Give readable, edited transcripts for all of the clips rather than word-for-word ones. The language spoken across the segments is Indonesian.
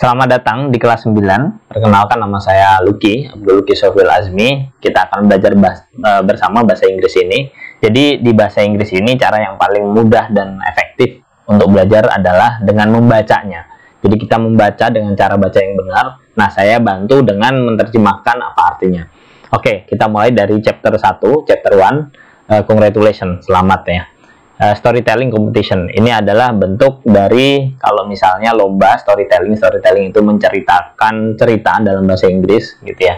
Selamat datang di kelas 9. Perkenalkan, nama saya Lucky, Abdul Lucky Sofil Azmi. Kita akan belajar bersama bahasa Inggris ini. Jadi di bahasa Inggris ini cara yang paling mudah dan efektif untuk belajar adalah dengan membacanya. Jadi kita membaca dengan cara baca yang benar. Nah, saya bantu dengan menerjemahkan apa artinya. Oke, kita mulai dari chapter 1, chapter 1. Congratulations, selamat ya. Storytelling competition ini adalah bentuk dari kalau misalnya lomba storytelling itu menceritakan cerita dalam bahasa Inggris gitu ya.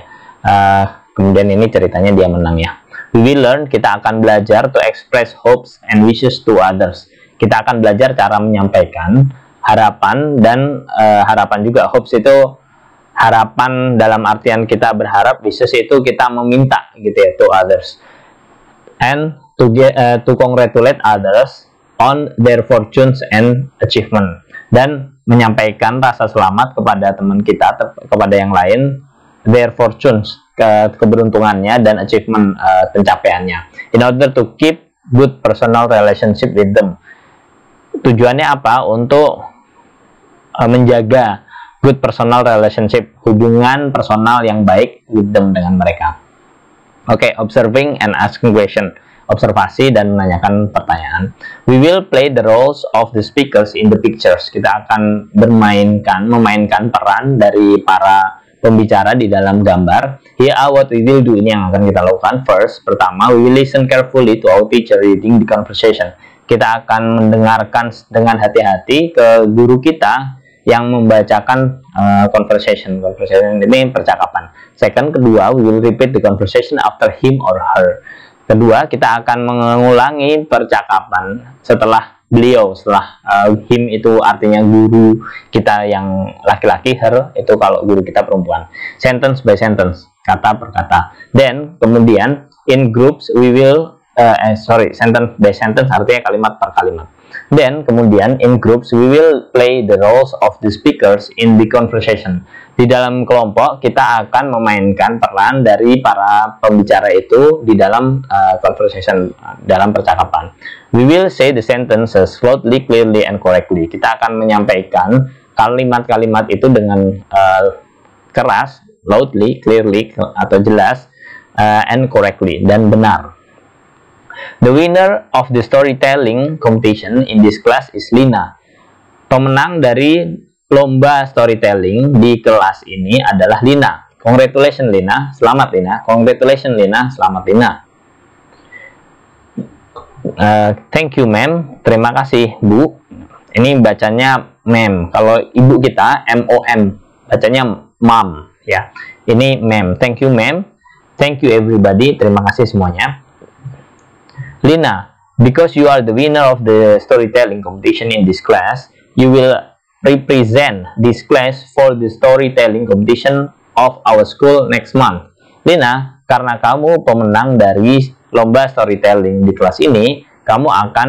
Kemudian ini ceritanya dia menang ya. We will learn, kita akan belajar to express hopes and wishes to others. Kita akan belajar cara menyampaikan harapan dan harapan juga. Hopes itu harapan dalam artian kita berharap, wishes itu kita meminta gitu ya, to others. And to congratulate others on their fortunes and achievement, dan menyampaikan rasa selamat kepada teman kita, kepada yang lain, their fortunes, keberuntungannya, dan achievement, pencapaiannya, in order to keep good personal relationship with them. Tujuannya apa? Untuk menjaga good personal relationship, hubungan personal yang baik with them, dengan mereka. Oke, observing and asking question, observasi dan menanyakan pertanyaan. We will play the roles of the speakers in the pictures. Kita akan memainkan peran dari para pembicara di dalam gambar. Here are what we will do. Ini yang akan kita lakukan. First, pertama, we will listen carefully to our teacher reading the conversation. Kita akan mendengarkan dengan hati-hati ke guru kita yang membacakan conversation. Conversation ini percakapan. Second, kedua, we will repeat the conversation after him or her. Kedua, kita akan mengulangi percakapan setelah beliau, setelah him itu artinya guru kita yang laki-laki, her itu kalau guru kita perempuan. Sentence by sentence, kata per kata. Then, kemudian in groups we will sentence by sentence artinya kalimat per kalimat. Then, kemudian in groups we will play the roles of the speakers in the conversation. Di dalam kelompok kita akan memainkan peran dari para pembicara itu di dalam conversation, dalam percakapan. We will say the sentences slowly, clearly, and correctly. Kita akan menyampaikan kalimat-kalimat itu dengan keras, loudly, clearly atau jelas, and correctly, dan benar. The winner of the storytelling competition in this class is Lina. Pemenang dari lomba storytelling di kelas ini adalah Lina. Congratulations Lina, selamat Lina. Congratulations Lina, selamat Lina. Thank you ma'am, terima kasih Bu. Ini bacanya ma'am. Kalau ibu kita M-O-M, bacanya mom ya. Ini ma'am. Thank you ma'am. Thank you everybody, terima kasih semuanya. Lina, because you are the winner of the storytelling competition in this class, you will represent this class for the storytelling competition of our school next month. Lina, karena kamu pemenang dari lomba storytelling di kelas ini, kamu akan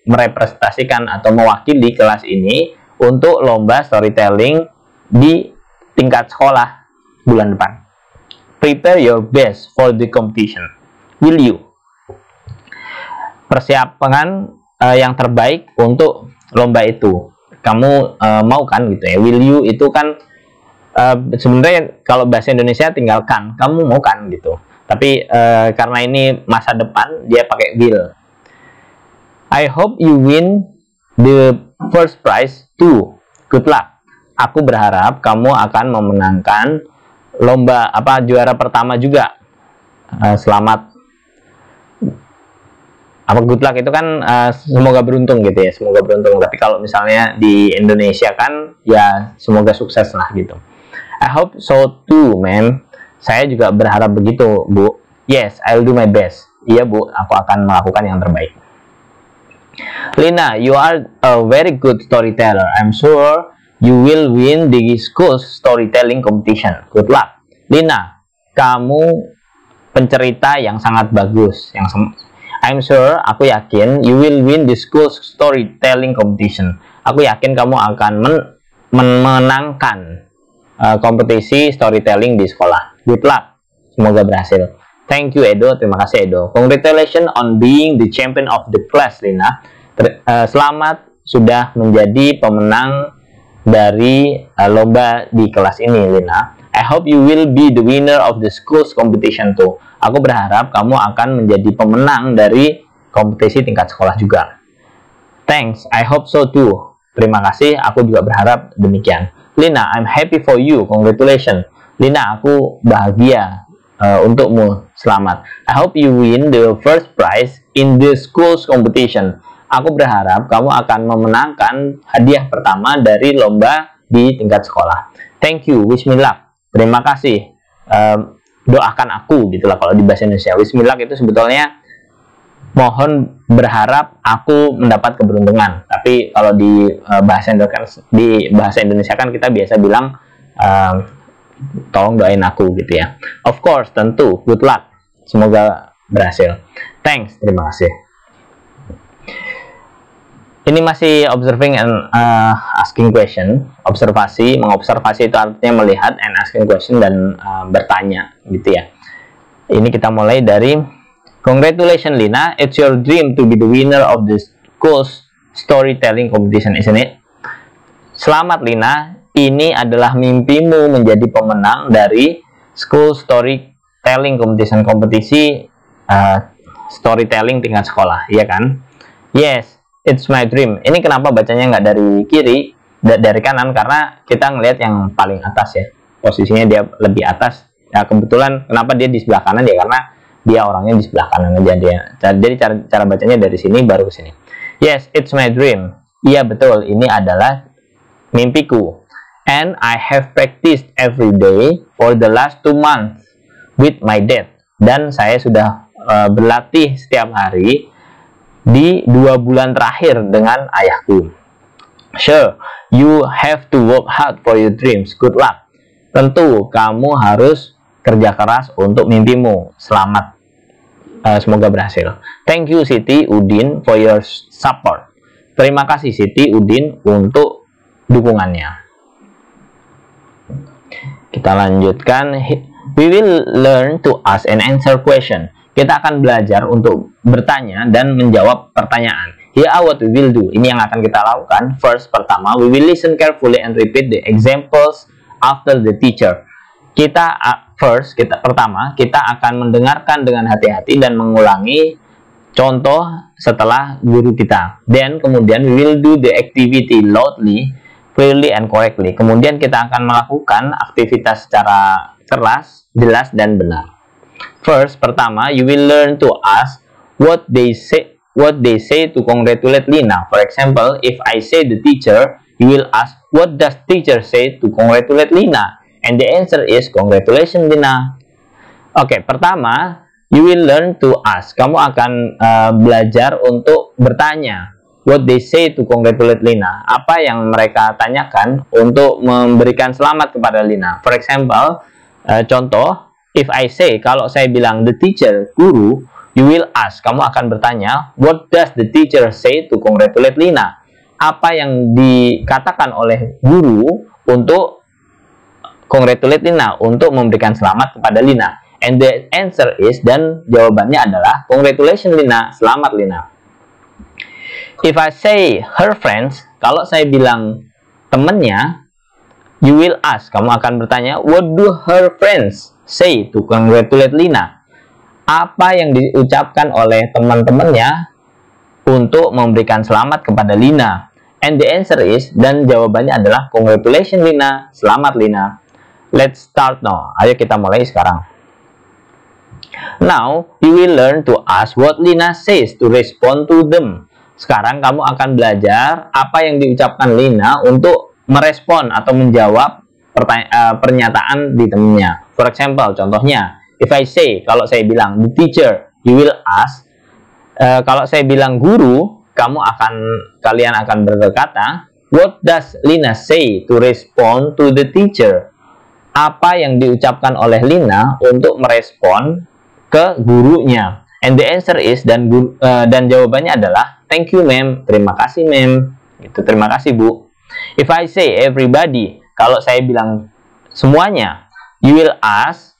merepresentasikan atau mewakili kelas ini untuk lomba storytelling di tingkat sekolah bulan depan. Prepare your best for the competition. Will you? Persiapkan yang terbaik untuk lomba itu. Kamu mau kan gitu ya? Will you itu kan sebenarnya kalau bahasa Indonesia tinggalkan, kamu mau kan gitu. Tapi karena ini masa depan dia pakai will. I hope you win the first prize too. Good luck. Aku berharap kamu akan memenangkan lomba juara pertama juga. Selamat. Good luck itu kan semoga beruntung gitu ya, semoga beruntung. Tapi kalau misalnya di Indonesia kan ya semoga sukses lah gitu. I hope so too, ma'am. Saya juga berharap begitu, Bu. Yes, I'll do my best. Iya, Bu, aku akan melakukan yang terbaik. Lina, you are a very good storyteller. I'm sure you will win the school's storytelling competition. Good luck. Lina, kamu pencerita yang sangat bagus, I'm sure, aku yakin, you will win the school's storytelling competition. Aku yakin kamu akan memenangkan kompetisi storytelling di sekolah. Good luck. Semoga berhasil. Thank you Edo, terima kasih Edo. Congratulations on being the champion of the class, Lina. Selamat sudah menjadi pemenang dari lomba di kelas ini, Lina. I hope you will be the winner of the school's competition too. Aku berharap kamu akan menjadi pemenang dari kompetisi tingkat sekolah juga. Thanks, I hope so too. Terima kasih, aku juga berharap demikian. Lina, I'm happy for you. Congratulations. Lina, aku bahagia untukmu. Selamat. I hope you win the first prize in the school's competition. Aku berharap kamu akan memenangkan hadiah pertama dari lomba di tingkat sekolah. Thank you, wish me luck. Terima kasih. Doakan aku, gitulah kalau di bahasa Indonesia. Wish me luck itu sebetulnya mohon berharap aku mendapat keberuntungan. Tapi kalau di bahasa Indonesia kan kita biasa bilang tolong doain aku gitu ya. Of course, tentu. Good luck. Semoga berhasil. Thanks. Terima kasih. Ini masih observing and asking question. Observasi, mengobservasi itu artinya melihat, and asking question dan bertanya gitu ya. Ini kita mulai dari congratulations Lina, it's your dream to be the winner of the school's storytelling competition, isn't it? Selamat Lina, ini adalah mimpimu menjadi pemenang dari school storytelling competition, kompetisi storytelling tingkat sekolah, iya kan? Yes, it's my dream. Ini kenapa bacanya nggak dari kiri, dari kanan? Karena kita ngelihat yang paling atas ya, posisinya dia lebih atas. Ya kebetulan kenapa dia di sebelah kanan ya, karena dia orangnya di sebelah kanan aja dia. Jadi cara bacanya dari sini baru ke sini. Yes, it's my dream. Iya betul, ini adalah mimpiku. And I have practiced every day for the last 2 months with my dad. Dan saya sudah berlatih setiap hari di 2 bulan terakhir dengan ayahku. Sure, you have to work hard for your dreams. Good luck. Tentu kamu harus kerja keras untuk mimpimu. Selamat. Semoga berhasil. Thank you Siti Udin for your support. Terima kasih Siti Udin untuk dukungannya. Kita lanjutkan. We will learn to ask and answer question. Kita akan belajar untuk bertanya dan menjawab pertanyaan. Here are what we will do. Ini yang akan kita lakukan. First, pertama, we will listen carefully and repeat the examples after the teacher. Pertama, kita akan mendengarkan dengan hati-hati dan mengulangi contoh setelah guru kita. Then, kemudian we will do the activity loudly, clearly, and correctly. Kemudian kita akan melakukan aktivitas secara keras, jelas, dan benar. First, pertama, you will learn to ask what they say to congratulate Lina. For example, if I say the teacher, you will ask what does teacher say to congratulate Lina? And the answer is congratulations Lina. Oke, pertama, you will learn to ask. Kamu akan belajar untuk bertanya. What they say to congratulate Lina. Apa yang mereka tanyakan untuk memberikan selamat kepada Lina. For example, contoh, if I say, kalau saya bilang the teacher, guru, you will ask, kamu akan bertanya, what does the teacher say to congratulate Lina? Apa yang dikatakan oleh guru untuk congratulate Lina, untuk memberikan selamat kepada Lina? And the answer is, dan jawabannya adalah, congratulations Lina, selamat Lina. If I say her friends, kalau saya bilang temannya, you will ask, kamu akan bertanya, what do her friends say to congratulate Lina? Apa yang diucapkan oleh teman-temannya untuk memberikan selamat kepada Lina? And the answer is, dan jawabannya adalah congratulations Lina, selamat Lina. Let's start now. Ayo kita mulai sekarang. Now, you will learn to ask what Lina says to respond to them. Sekarang kamu akan belajar apa yang diucapkan Lina untuk merespon atau menjawab pernyataan di temannya. For example, contohnya, if I say, kalau saya bilang the teacher, you will ask. Kalau saya bilang guru, kalian akan berkata, what does Lina say to respond to the teacher? Apa yang diucapkan oleh Lina untuk merespon ke gurunya? And the answer is, dan jawabannya adalah, thank you ma'am, terima kasih ma'am, gitu, terima kasih bu. If I say everybody, kalau saya bilang semuanya, you will ask,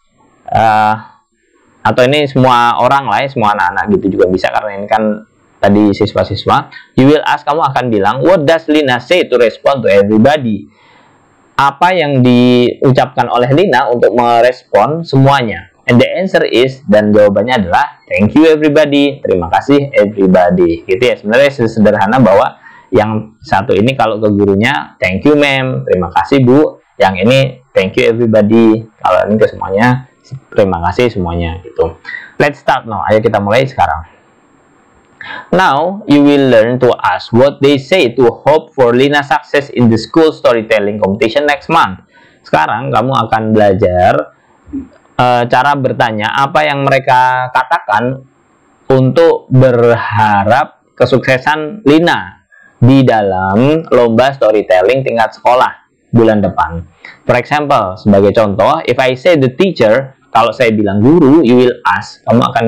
atau ini semua orang lah ya, semua anak-anak gitu juga bisa, karena ini kan tadi siswa-siswa, you will ask, kamu akan bilang, what does Lina say to respond to everybody? Apa yang diucapkan oleh Lina untuk merespon semuanya? And the answer is, dan jawabannya adalah, thank you everybody, terima kasih everybody. Gitu ya, sebenarnya sederhana bahwa yang satu ini kalau ke gurunya, thank you ma'am, terima kasih bu. Yang ini, thank you everybody. Kalau ini ke semuanya, terima kasih semuanya gitu. Let's start now. Ayo kita mulai sekarang. Now, you will learn to ask what they say to hope for Lina success in the school storytelling competition next month. Sekarang kamu akan belajar cara bertanya apa yang mereka katakan untuk berharap kesuksesan Lina di dalam lomba storytelling tingkat sekolah bulan depan. For example, sebagai contoh, if I say the teacher, kalau saya bilang guru, you will ask, kamu akan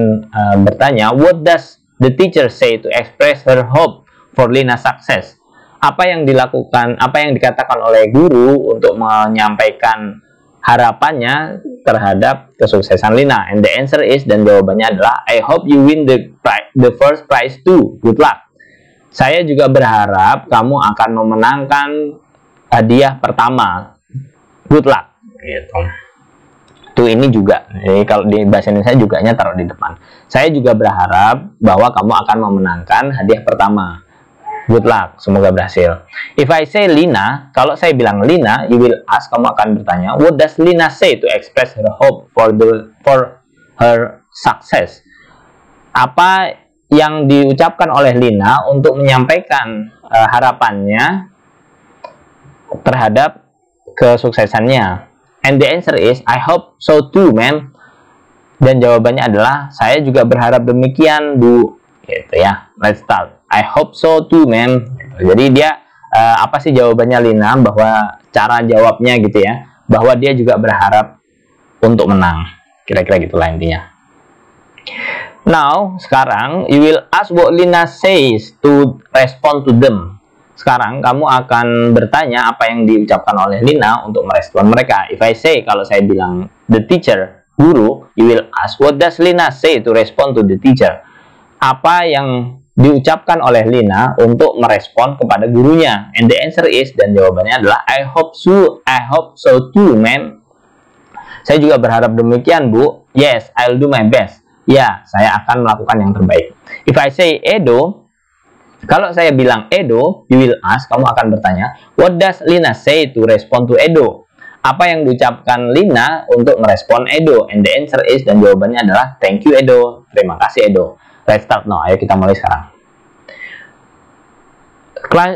bertanya, what does the teacher say to express her hope for Lina's success? Apa yang dilakukan, apa yang dikatakan oleh guru untuk menyampaikan harapannya terhadap kesuksesan Lina? And the answer is, dan jawabannya adalah, I hope you win the first prize too. Good luck. Saya juga berharap kamu akan memenangkan hadiah pertama. Good luck. Gitu. Tuh ini juga, jadi kalau di bahasa Indonesia juga taruh di depan. Saya juga berharap bahwa kamu akan memenangkan hadiah pertama. Good luck, semoga berhasil. If I say Lina, kalau saya bilang Lina, you will ask, kamu akan bertanya, what does Lina say to express her hope for her success? Apa yang diucapkan oleh Lina untuk menyampaikan harapannya terhadap kesuksesannya? And the answer is, I hope so too, ma'am. Dan jawabannya adalah, saya juga berharap demikian, Bu. Gitu ya. Let's start. I hope so too, ma'am. Jadi dia, apa sih jawabannya Lina? Bahwa cara jawabnya gitu ya. Bahwa dia juga berharap untuk menang. Kira-kira gitulah intinya. Now, sekarang, you will ask what Lina says to respond to them. Sekarang kamu akan bertanya apa yang diucapkan oleh Lina untuk merespon mereka. If I say, kalau saya bilang the teacher, guru, you will ask, what does Lina say to respond to the teacher? Apa yang diucapkan oleh Lina untuk merespon kepada gurunya? And the answer is, dan jawabannya adalah, I hope so too, ma'am. Saya juga berharap demikian, Bu. Yes, I'll do my best. Ya, saya akan melakukan yang terbaik. If I say Edo, kalau saya bilang Edo, you will ask, kamu akan bertanya, what does Lina say to respond to Edo? Apa yang diucapkan Lina untuk merespon Edo? And the answer is, dan jawabannya adalah, thank you Edo, terima kasih Edo. Let's start now, ayo kita mulai sekarang.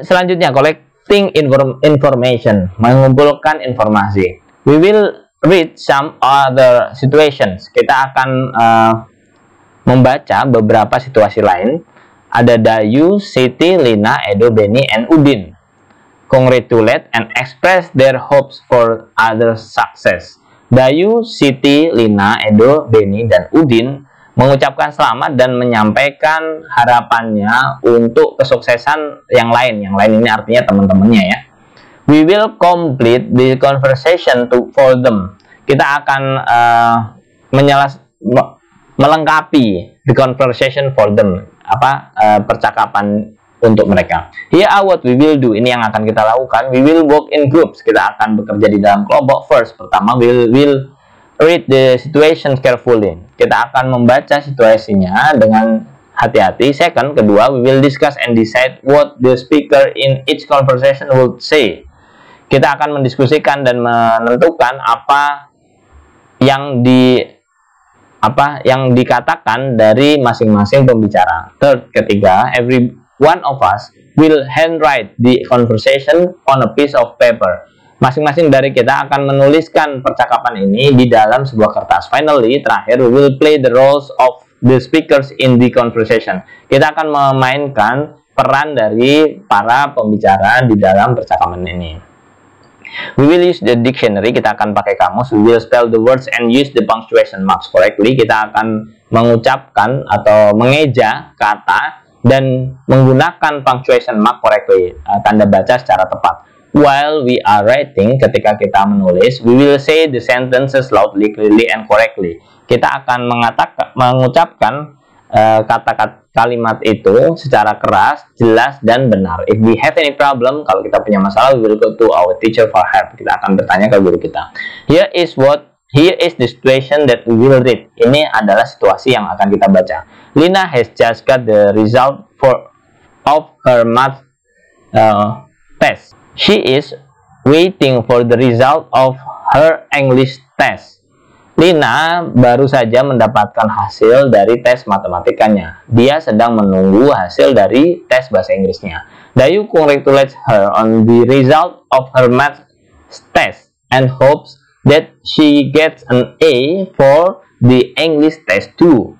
Selanjutnya, collecting information, mengumpulkan informasi. We will read some other situations. Kita akan membaca beberapa situasi lain. Ada Dayu, Siti, Lina, Edo, Beni, and Udin. Congratulate and express their hopes for other success. Dayu, Siti, Lina, Edo, Beni, dan Udin mengucapkan selamat dan menyampaikan harapannya untuk kesuksesan yang lain. Yang lain ini artinya teman-temannya ya. We will complete the conversation for them. Kita akan melengkapi the conversation for them. Percakapan untuk mereka. Here are what we will do. Ini yang akan kita lakukan. We will work in groups. Kita akan bekerja di dalam kelompok. First, pertama, we will read the situation carefully. Kita akan membaca situasinya dengan hati-hati. Second, kedua, we will discuss and decide what the speaker in each conversation would say. Kita akan mendiskusikan dan menentukan apa yang dikatakan dari masing-masing pembicara. Third, ketiga, every one of us will handwrite the conversation on a piece of paper. Masing-masing dari kita akan menuliskan percakapan ini di dalam sebuah kertas. Finally, terakhir, we will play the roles of the speakers in the conversation. Kita akan memainkan peran dari para pembicara di dalam percakapan ini. We will use the dictionary. Kita akan pakai kamus. We will spell the words and use the punctuation marks correctly. Kita akan mengucapkan atau mengeja kata dan menggunakan punctuation mark correctly, tanda baca secara tepat. While we are writing, ketika kita menulis, we will say the sentences loudly, clearly, and correctly. Kita akan mengucapkan kalimat itu secara keras, jelas, dan benar. If we have any problem, kalau kita punya masalah, we will go to our teacher for help. Kita akan bertanya ke guru kita. Here is the situation that we will read. Ini adalah situasi yang akan kita baca. Lina has just got the result of her math test. She is waiting for the result of her English test. Lina baru saja mendapatkan hasil dari tes matematikanya. Dia sedang menunggu hasil dari tes bahasa Inggrisnya. Dayu congratulates her on the result of her math test and hopes that she gets an A for the English test too.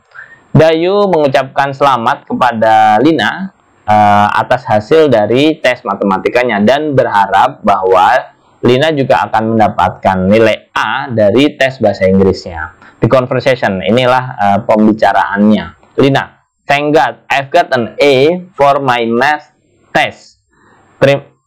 Dayu mengucapkan selamat kepada Lina atas hasil dari tes matematikanya dan berharap bahwa Lina juga akan mendapatkan nilai A dari tes bahasa Inggrisnya. The conversation, inilah pembicaraannya. Lina, thank God, I've got an A for my math test.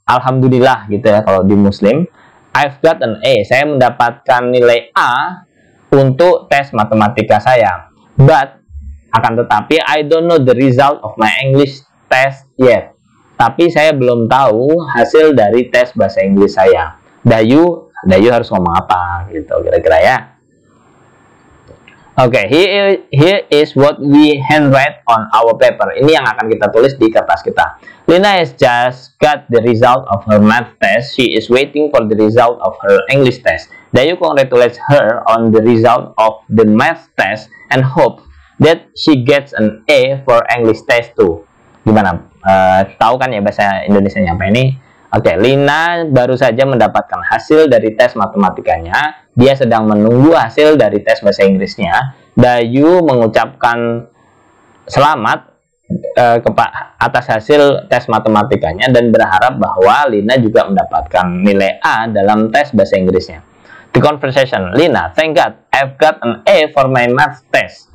Alhamdulillah gitu ya kalau di Muslim. I've got an A, saya mendapatkan nilai A untuk tes matematika saya. But, akan tetapi, I don't know the result of my English test yet. Tapi saya belum tahu hasil dari tes bahasa Inggris saya. Dayu harus ngomong apa gitu kira-kira ya. Oke, here is what we handwrite on our paper. Ini yang akan kita tulis di kertas kita. Lina has just got the result of her math test. She is waiting for the result of her English test. Dayu congratulates her on the result of the math test and hope that she gets an A for English test too. Gimana? Tahu kan ya bahasa Indonesianya apa ini? Oke, Lina baru saja mendapatkan hasil dari tes matematikanya. Dia sedang menunggu hasil dari tes bahasa Inggrisnya. Dayu mengucapkan selamat atas hasil tes matematikanya dan berharap bahwa Lina juga mendapatkan nilai A dalam tes bahasa Inggrisnya. The conversation, Lina, thank God, I've got an A for my math test.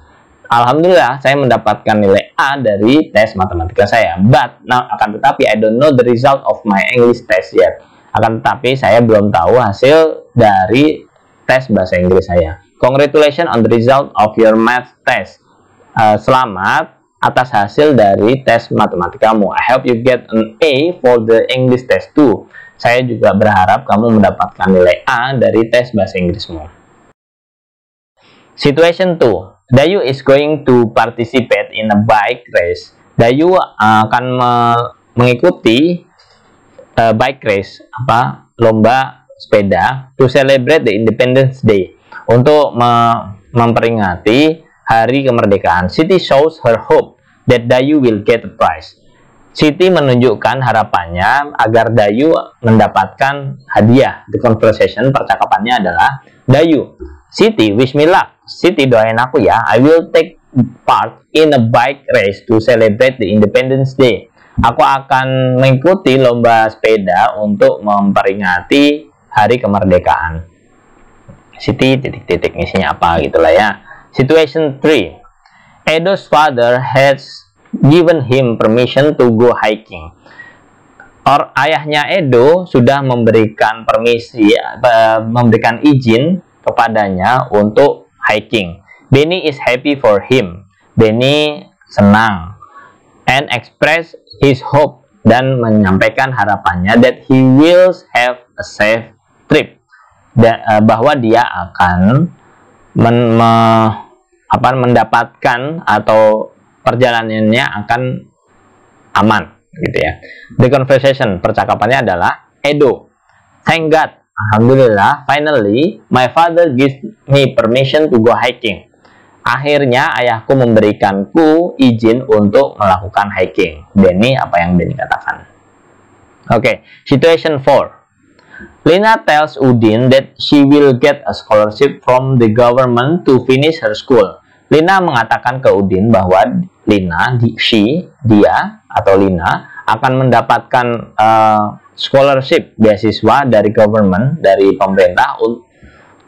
Alhamdulillah, saya mendapatkan nilai A dari tes matematika saya. But, akan tetapi, I don't know the result of my English test yet. Akan tetapi, saya belum tahu hasil dari tes bahasa Inggris saya. Congratulations on the result of your math test. Selamat atas hasil dari tes matematikamu. I hope you get an A for the English test too. Saya juga berharap kamu mendapatkan nilai A dari tes bahasa Inggrismu. Situation 2. Dayu is going to participate in a bike race. Dayu akan mengikuti bike race, lomba sepeda, to celebrate the Independence Day, untuk memperingati hari kemerdekaan. Siti shows her hope that Dayu will get a prize. Siti menunjukkan harapannya agar Dayu mendapatkan hadiah. The conversation, percakapannya adalah, Dayu, Siti, wish me luck. Siti, doain aku ya. I will take part in a bike race to celebrate the Independence Day. Aku akan mengikuti lomba sepeda untuk memperingati hari kemerdekaan. Siti titik-titik isinya apa gitulah ya. Situation 3. Edo's father has given him permission to go hiking. Ayahnya Edo sudah memberikan memberikan izin kepadanya untuk hiking. Benny is happy for him. Benny senang and express his hope, dan menyampaikan harapannya that he will have a safe trip, bahwa dia akan mendapatkan atau perjalanannya akan aman gitu ya. The conversation, percakapannya adalah, Edo, thank God, alhamdulillah, finally my father gives me permission to go hiking. Akhirnya ayahku memberikanku izin untuk melakukan hiking. Benny, apa yang Benny katakan? Oke, situation 4. Lina tells Udin that she will get a scholarship from the government to finish her school. Lina mengatakan ke Udin bahwa Lina akan mendapatkan scholarship, beasiswa dari government, dari pemerintah,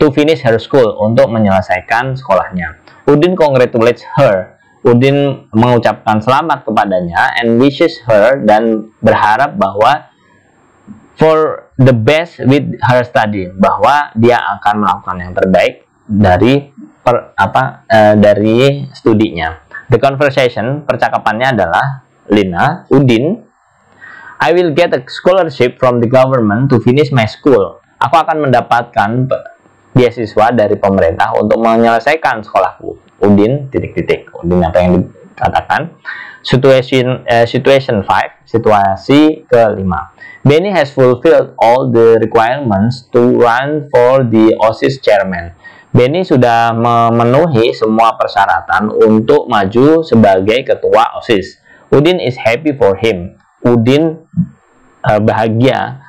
to finish her school, untuk menyelesaikan sekolahnya. Udin congratulates her. Udin mengucapkan selamat kepadanya and wishes her, dan berharap bahwa for the best with her study, bahwa dia akan melakukan yang terbaik dari studinya. The conversation, percakapannya adalah Lina, Udin, I will get a scholarship from the government to finish my school. Aku akan mendapatkan beasiswa dari pemerintah untuk menyelesaikan sekolahku. Udin, titik-titik. Udin apa yang dikatakan? Situation 5, situasi kelima. Benny has fulfilled all the requirements to run for the OSIS chairman. Benny sudah memenuhi semua persyaratan untuk maju sebagai ketua OSIS. Udin is happy for him. Udin bahagia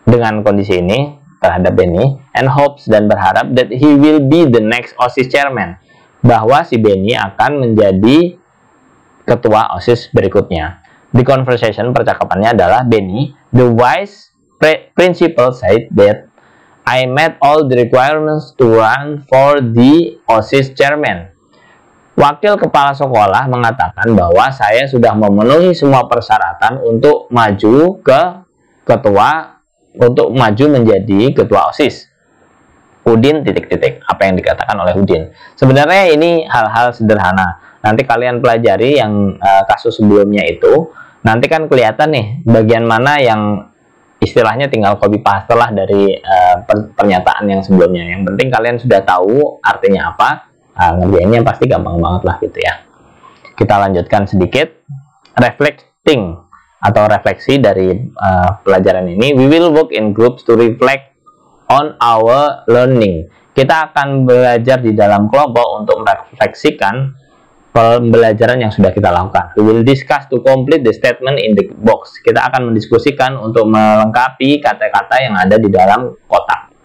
dengan kondisi ini terhadap Benny, and hopes, dan berharap that he will be the next OSIS chairman, bahwa si Benny akan menjadi ketua OSIS berikutnya. The conversation, percakapannya adalah Benny, the vice principal said that I met all the requirements to run for the OSIS chairman. Wakil kepala sekolah mengatakan bahwa saya sudah memenuhi semua persyaratan untuk maju ke ketua, untuk maju menjadi ketua OSIS. Udin, titik-titik. Apa yang dikatakan oleh Udin? Sebenarnya ini hal-hal sederhana. Nanti kalian pelajari yang kasus sebelumnya itu. Nanti kan kelihatan nih bagian mana yang istilahnya tinggal copy paste lah dari pernyataan yang sebelumnya. Yang penting kalian sudah tahu artinya apa. Ngerjainnya pasti gampang banget lah gitu ya. Kita lanjutkan sedikit. Reflecting atau refleksi dari pelajaran ini. We will work in groups to reflect on our learning. Kita akan belajar di dalam kelompok untuk merefleksikan pembelajaran yang sudah kita lakukan. We will discuss to complete the statement in the box. Kita akan mendiskusikan untuk melengkapi kata-kata yang ada di dalam kotak.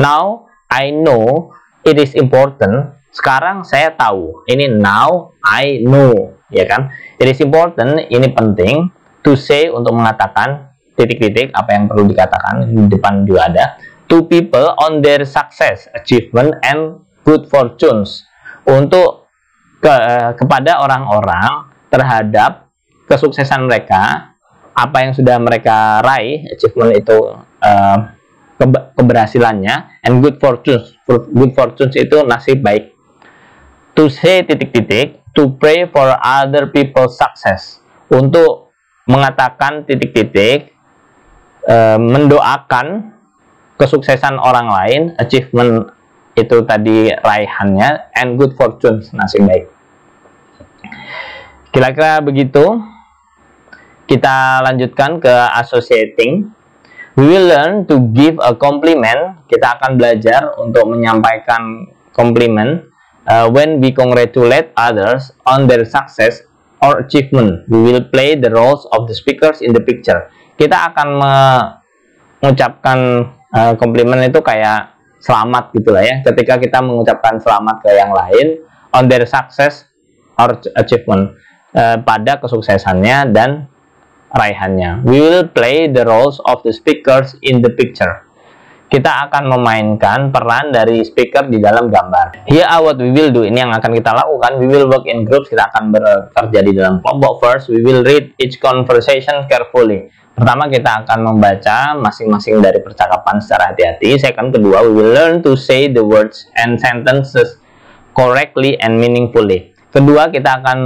Now, I know it is important. Sekarang saya tahu. Ini now, I know. Ya kan? It is important, ini penting. To say, untuk mengatakan, titik-titik, apa yang perlu dikatakan. Di depan juga ada. To people on their success, achievement, and good fortunes. Untuk kepada orang-orang terhadap kesuksesan mereka, apa yang sudah mereka raih, achievement itu keberhasilannya, and good fortunes itu nasib baik. To say, titik-titik, to pray for other people's success, untuk mengatakan, titik-titik, mendoakan kesuksesan orang lain, achievement itu tadi raihannya, and good fortunes, nasib baik. Kira-kira begitu. Kita lanjutkan ke associating. We will learn to give a compliment. Kita akan belajar untuk menyampaikan komplimen. When we congratulate others on their success or achievement, we will play the roles of the speakers in the picture. Kita akan mengucapkan komplimen itu kayak selamat gitulah ya. Ketika kita mengucapkan selamat ke yang lain on their success or achievement, pada kesuksesannya dan raihannya. We will play the roles of the speakers in the picture. Kita akan memainkan peran dari speaker di dalam gambar. Here are what we will do. Ini yang akan kita lakukan. We will work in groups. Kita akan bekerja di dalam kelompok. First, we will read each conversation carefully. Pertama, kita akan membaca masing-masing dari percakapan secara hati-hati. Second, kedua, we will learn to say the words and sentences correctly and meaningfully. Kedua, kita akan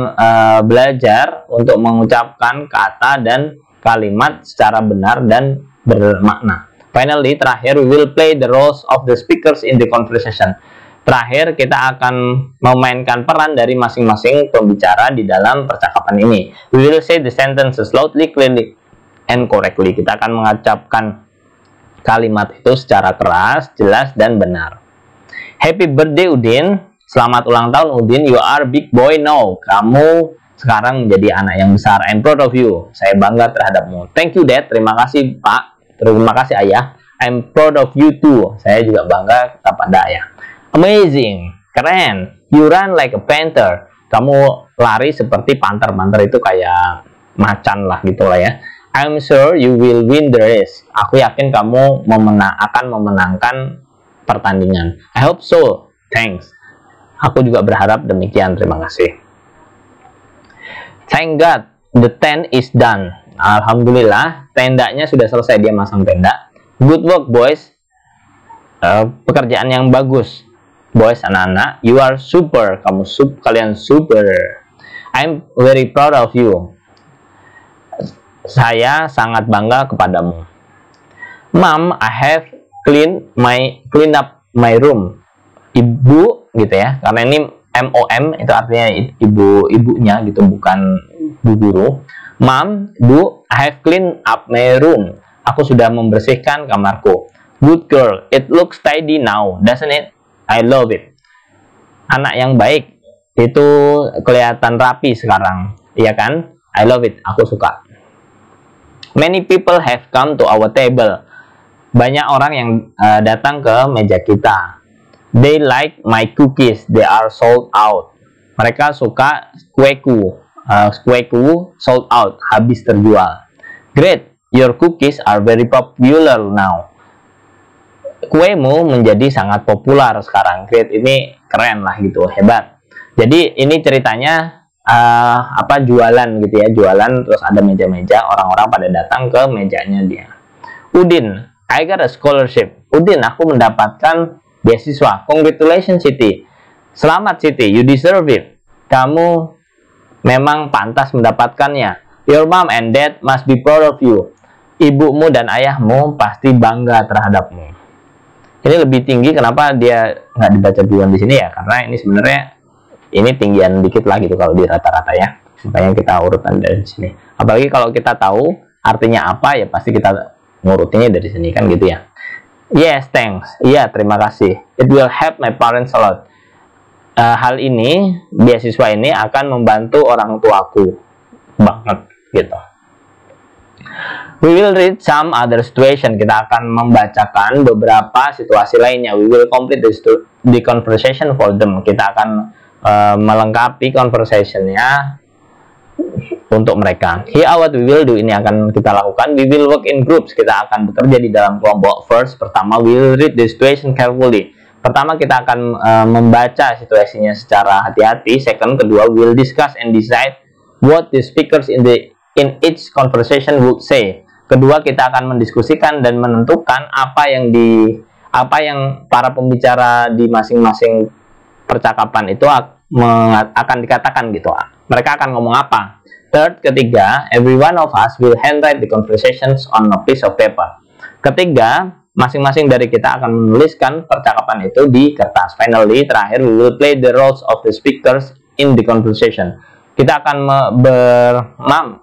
belajar untuk mengucapkan kata dan kalimat secara benar dan bermakna. Finally, terakhir, we will play the roles of the speakers in the conversation. Terakhir, kita akan memainkan peran dari masing-masing pembicara di dalam percakapan ini. We will say the sentences loudly, clearly, and correctly. Kita akan mengucapkan kalimat itu secara keras, jelas, dan benar. Happy birthday, Udin. Selamat ulang tahun, Udin. You are big boy now. Kamu sekarang menjadi anak yang besar. I'm proud of you. Saya bangga terhadapmu. Thank you, Dad. Terima kasih, Pak. Terima kasih, Ayah. I'm proud of you too. Saya juga bangga kepada Ayah. Amazing. Keren. You run like a panther. Kamu lari seperti panther. Panther itu kayak macan lah gitu lah ya. I'm sure you will win the race. Aku yakin kamu akan memenangkan pertandingan. I hope so. Thanks. Aku juga berharap demikian. Terima kasih. Thank God, the tent is done. Alhamdulillah, tendanya sudah selesai. Dia masang tenda. Good work, boys. Pekerjaan yang bagus. Boys, anak-anak. You are super. Kalian super. I'm very proud of you. Saya sangat bangga kepadamu. Mom, I have clean up my room. Ibu, gitu ya, karena ini MOM itu artinya ibunya gitu, bukan bu guru. Mom, Bu, I have clean up my room. Aku sudah membersihkan kamarku. Good girl, it looks tidy now, doesn't it? I love it. Anak yang baik, itu kelihatan rapi sekarang, iya kan? I love it, aku suka. Many people have come to our table. Banyak orang yang datang ke meja kita. They like my cookies, they are sold out. Mereka suka kueku. Kueku sold out, habis terjual. Great, your cookies are very popular now. Kuemu menjadi sangat populer sekarang. Great, ini keren lah gitu, hebat. Jadi ini ceritanya jualan gitu ya, jualan terus ada meja-meja, orang-orang pada datang ke mejanya dia. Udin, I got a scholarship. Udin, aku mendapatkan beasiswa. Congratulations Siti. Selamat Siti, you deserve it. Kamu memang pantas mendapatkannya. Your mom and dad must be proud of you. Ibumu dan ayahmu pasti bangga terhadapmu. Ini lebih tinggi, kenapa dia nggak dibaca duluan di sini ya? Karena ini sebenarnya ini tinggian dikit lah gitu kalau di rata-rata ya. Makanya kita urutan dari sini. Apalagi kalau kita tahu artinya apa ya pasti kita ngurutinnya dari sini kan gitu ya. Yes, thanks. Iya, terima kasih. It will help my parents a lot. Hal ini, beasiswa ini akan membantu orang tuaku banget gitu. We will read some other situation. Kita akan membacakan beberapa situasi lainnya. We will complete the conversation for them. Kita akan melengkapi conversationnya untuk mereka. Here what we will do, ini akan kita lakukan. We will work in groups. Kita akan bekerja di dalam kelompok. First, pertama, we will read the situation carefully. Pertama, kita akan membaca situasinya secara hati-hati. Second, kedua, we will discuss and decide what the speakers in each conversation would say. Kedua, kita akan mendiskusikan dan menentukan apa yang para pembicara di masing-masing percakapan itu akan dikatakan gitu. Mereka akan ngomong apa. Third, ketiga, every one of us will handwrite the conversations on a piece of paper. Ketiga, masing-masing dari kita akan menuliskan percakapan itu di kertas. Finally, terakhir, we will play the roles of the speakers in the conversation. Kita akan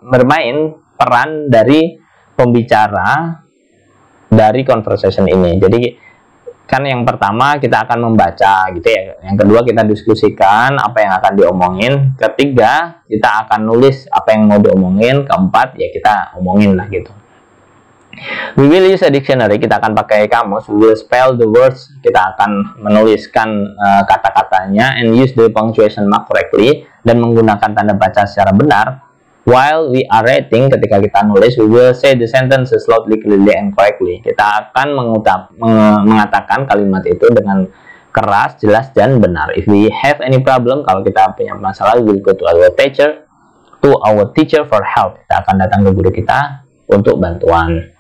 bermain peran dari pembicara dari conversation ini. Jadi kan yang pertama kita akan membaca gitu ya. Yang kedua kita diskusikan apa yang akan diomongin. Ketiga kita akan nulis apa yang mau diomongin. Keempat ya kita omongin lah gitu. We will use a dictionary. Kita akan pakai kamus. We will spell the words. Kita akan menuliskan kata-katanya and use the punctuation mark correctly, dan menggunakan tanda baca secara benar. While we are writing, ketika kita nulis, we will say the sentences loudly, clearly, and correctly. Kita akan mengatakan kalimat itu dengan keras, jelas, dan benar. If we have any problem, kalau kita punya masalah, we will go to our teacher for help. Kita akan datang ke guru kita untuk bantuan.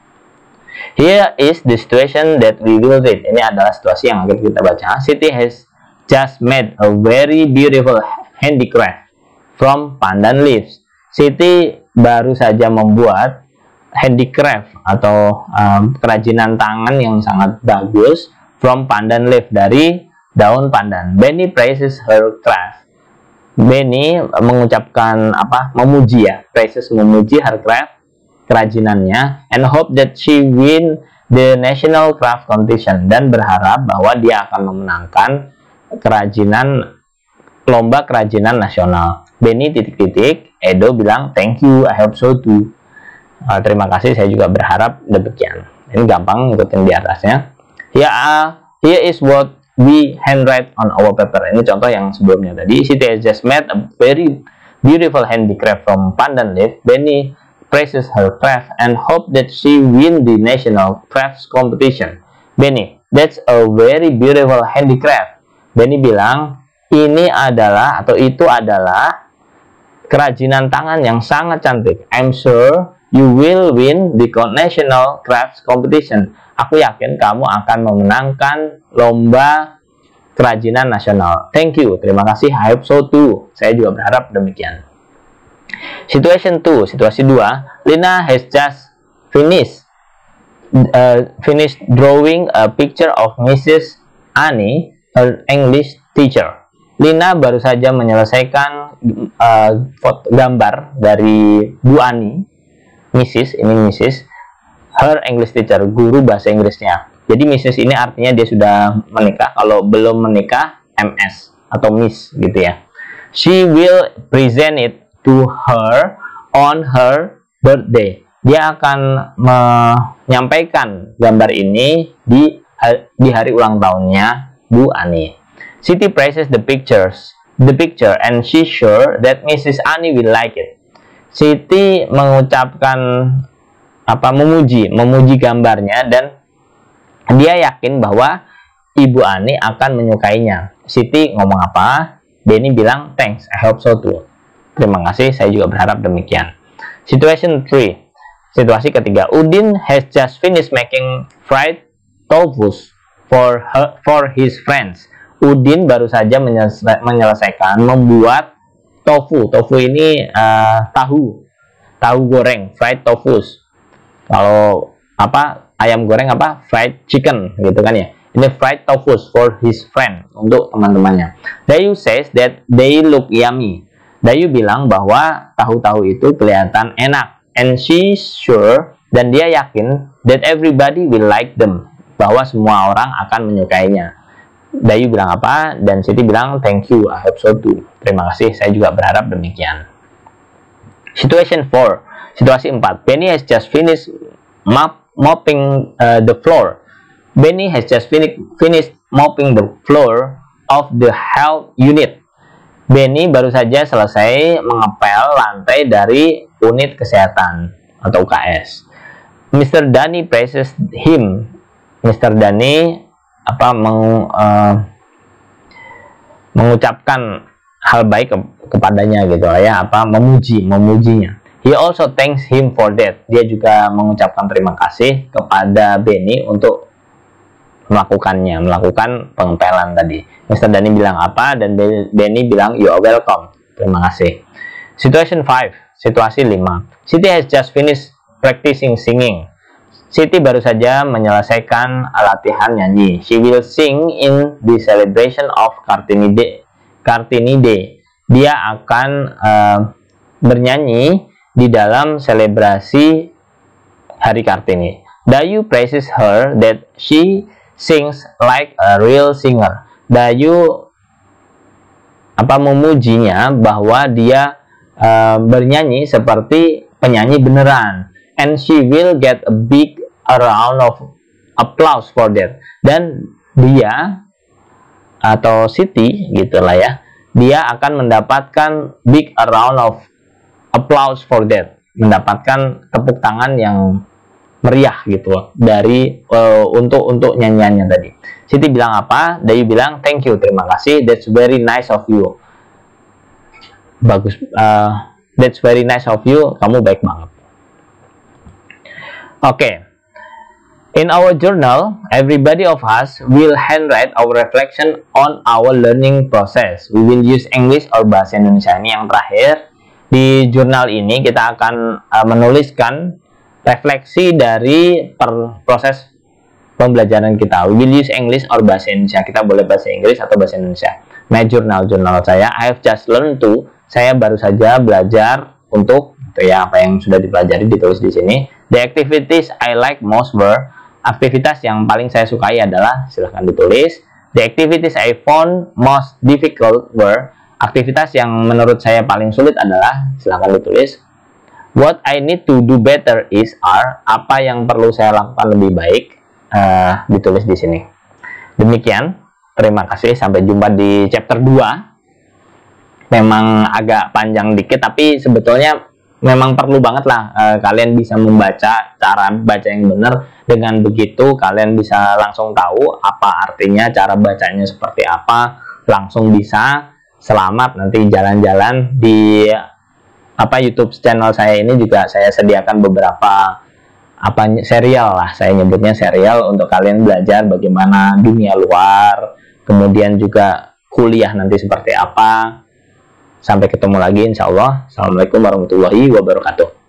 Here is the situation that we will read. Ini adalah situasi yang akan kita baca. Siti has just made a very beautiful handicraft from pandan leaves. Siti baru saja membuat handicraft atau kerajinan tangan yang sangat bagus from pandan leaf, dari daun pandan. Benny praises her craft. Benny mengucapkan memuji ya, praises memuji her craft, kerajinannya, and hope that she win the national craft competition, dan berharap bahwa dia akan memenangkan lomba kerajinan nasional. Benny titik-titik, Edo bilang thank you, I hope so too. Terima kasih, saya juga berharap demikian. Ini gampang ngikutin di atasnya. Here is what we handwrite on our paper. Ini contoh yang sebelumnya tadi. Siti has just made a very beautiful handicraft from pandan leaf. Benny praises her craft and hope that she win the national crafts competition. Benny, that's a very beautiful handicraft. Benny bilang ini adalah atau itu adalah kerajinan tangan yang sangat cantik. I'm sure you will win the national crafts competition. Aku yakin kamu akan memenangkan lomba kerajinan nasional. Thank you, terima kasih. I hope so too. Saya juga berharap demikian. Situation 2, situasi 2. Lina has just finished drawing a picture of Mrs. Annie, her English teacher. Lina baru saja menyelesaikan gambar dari Bu Ani, Mrs. ini Mrs. her English teacher, guru bahasa Inggrisnya. Jadi Mrs. ini artinya dia sudah menikah, kalau belum menikah MS atau Miss gitu ya. She will present it to her on her birthday. Dia akan menyampaikan gambar ini di hari ulang tahunnya Bu Ani. Siti praises the picture and she's sure that Mrs. Ani will like it. Siti mengucapkan memuji gambarnya dan dia yakin bahwa Ibu Ani akan menyukainya. Siti ngomong apa? Benny bilang thanks, I hope so too. Terima kasih, saya juga berharap demikian. Situation 3, situasi ketiga. Udin has just finished making fried tofu for his friends. Udin baru saja menyelesaikan membuat tofu. Tofu ini tahu goreng, fried tofu. Kalau ayam goreng fried chicken gitu kan ya. Ini fried tofu for his friend, untuk teman-temannya. Dayu says that they look yummy. Dayu bilang bahwa tahu-tahu itu kelihatan enak. And she's sure, dan dia yakin that everybody will like them, bahwa semua orang akan menyukainya. Dayu bilang apa? Dan Siti bilang thank you, I hope so too. Terima kasih, saya juga berharap demikian. Situation 4, situasi 4. Benny has just finished mopping the floor. Benny has just finished mopping the floor of the health unit. Benny baru saja selesai mengepel lantai dari unit kesehatan atau UKS. Mr. Dani praises him. Mr. Dani mengucapkan hal baik kepadanya gitu ya, memujinya. He also thanks him for that. Dia juga mengucapkan terima kasih kepada Benny untuk melakukan pengempelan tadi. Mr. Dani bilang apa dan Benny bilang you are welcome. Terima kasih. Situation 5, situasi 5. Siti has just finished practicing singing. Siti baru saja menyelesaikan latihan nyanyi. She will sing in the celebration of Kartini Day. Dia akan bernyanyi di dalam selebrasi Hari Kartini. Dayu praises her that she sings like a real singer. Dayu memujinya bahwa dia bernyanyi seperti penyanyi beneran. And she will get a big round of applause for that. Dan dia atau Siti gitulah ya, dia akan mendapatkan big round of applause for that. Mendapatkan tepuk tangan yang meriah gitu dari untuk nyanyiannya tadi. Siti bilang apa? Dayu bilang thank you, terima kasih, that's very nice of you. Bagus, that's very nice of you, kamu baik banget. Okay. In our journal, everybody of us will handwrite our reflection on our learning process. We will use English or bahasa Indonesia. Ini yang terakhir. Di jurnal ini kita akan menuliskan refleksi dari proses pembelajaran kita. We will use English or bahasa Indonesia. Kita boleh bahasa Inggris atau bahasa Indonesia. My jurnal saya. I have just learned to. Saya baru saja belajar untuk apa yang sudah dipelajari ditulis di sini. The activities I like most were. Aktivitas yang paling saya sukai adalah, silahkan ditulis. The activities I found most difficult were. Aktivitas yang menurut saya paling sulit adalah, silahkan ditulis. What I need to do better is apa yang perlu saya lakukan lebih baik, ditulis di sini. Demikian, terima kasih, sampai jumpa di chapter 2. Memang agak panjang dikit, tapi sebetulnya memang perlu banget lah kalian bisa membaca, cara baca yang benar. Dengan begitu kalian bisa langsung tahu apa artinya, cara bacanya seperti apa, langsung bisa selamat nanti jalan-jalan di YouTube channel saya ini. Juga saya sediakan beberapa serial lah, saya nyebutnya serial, untuk kalian belajar bagaimana dunia luar, kemudian juga kuliah nanti seperti apa. Sampai ketemu lagi insya Allah. Assalamualaikum warahmatullahi wabarakatuh.